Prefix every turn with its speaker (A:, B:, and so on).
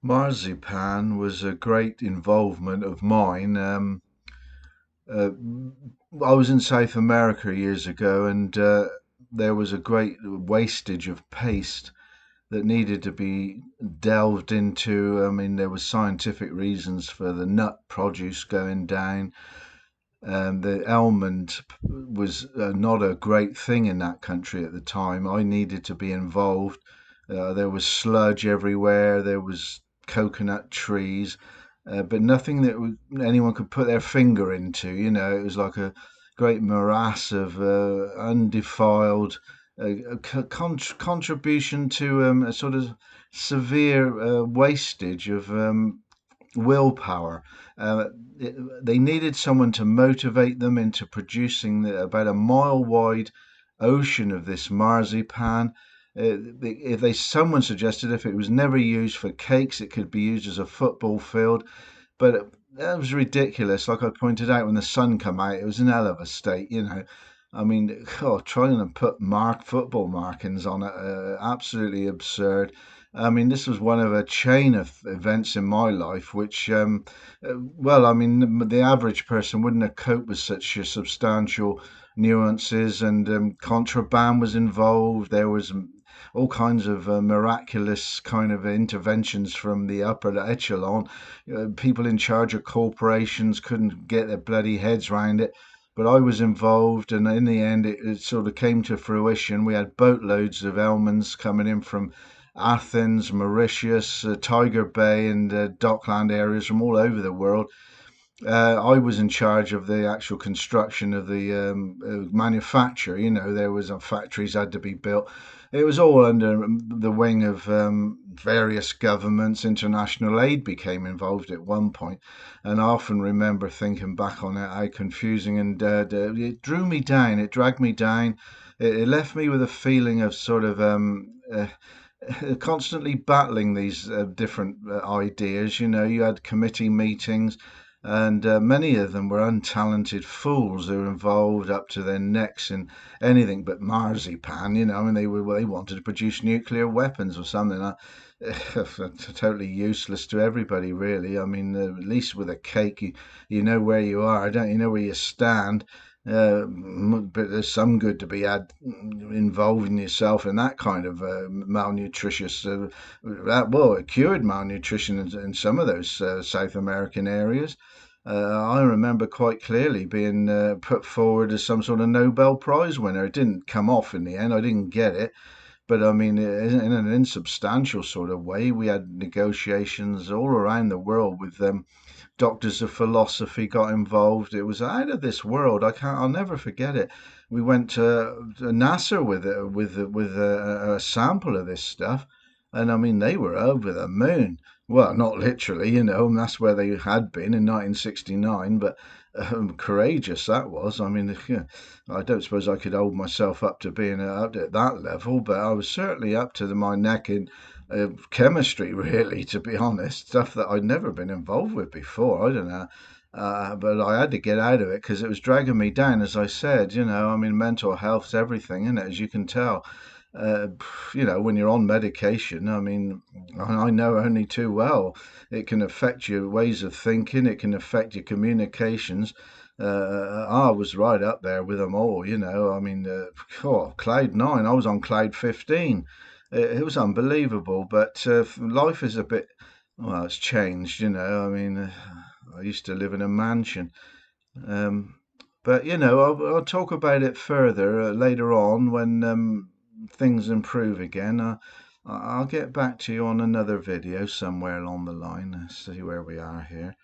A: Marzipan was a great involvement of mine. Uh, I was in South America years ago, and there was a great wastage of paste that needed to be delved into. I mean, there was scientific reasons for the nut produce going down. The almond was not a great thing in that country at the time. I needed to be involved. There was sludge everywhere. There was coconut trees, but nothing that anyone could put their finger into. It was like a great morass of undefiled contribution to a sort of severe wastage of willpower. Uh, they needed someone to motivate them into producing about a mile wide ocean of this marzipan. If they someone suggested if it was never used for cakes, it could be used as a football field, but that was ridiculous. Like I pointed out, when the sun come out, it was in hell of a state. I mean, trying to put football markings on it, absolutely absurd. I mean, this was one of a chain of events in my life, which, well, I mean, the average person wouldn't have coped with such a substantial nuances, and contraband was involved. There was all kinds of miraculous kind of interventions from the upper echelon. People in charge of corporations couldn't get their bloody heads round it. But I was involved, and in the end, it sort of came to fruition. We had boatloads of almonds coming in from Athens, Mauritius, Tiger Bay, and Dockland areas from all over the world. I was in charge of the actual construction of the manufacture. There was factories had to be built. It was all under the wing of various governments. International aid became involved at one point, and I often remember thinking back on it, how confusing, and it drew me down. It dragged me down. It left me with a feeling of sort of constantly battling these different ideas. You had committee meetings, and many of them were untalented fools who were involved up to their necks in anything but marzipan. I mean, they wanted to produce nuclear weapons or something. Totally useless to everybody, really. I mean, at least with a cake, you know where you are, don't you? Know where you stand. But there's some good to be had involving yourself in that kind of malnutritious. It cured malnutrition in some of those South American areas. I remember quite clearly being put forward as some sort of Nobel Prize winner. It didn't come off in the end. I didn't get it. But I mean, in an insubstantial sort of way, we had negotiations all around the world with doctors of philosophy got involved. It was out of this world. I'll never forget it. We went to NASA with it, with a sample of this stuff, and I mean, they were over the moon. Well, not literally, and that's where they had been in 1969, but courageous that was. I mean, I don't suppose I could hold myself up to being up at that level, but I was certainly up to my neck in chemistry, really, to be honest. Stuff that I'd never been involved with before. I don't know. But I had to get out of it because it was dragging me down, as I said. I mean, mental health's everything, isn't it? As you can tell. Uh, when you're on medication, I mean, I know only too well. It can affect your ways of thinking, it can affect your communications. I was right up there with them all. I mean, cloud nine, I was on cloud 15. It was unbelievable, but life is a bit, well, it's changed. I mean, I used to live in a mansion. Um, but I'll talk about it further later on when things improve again. I'll get back to you on another video somewhere along the line. See where we are here.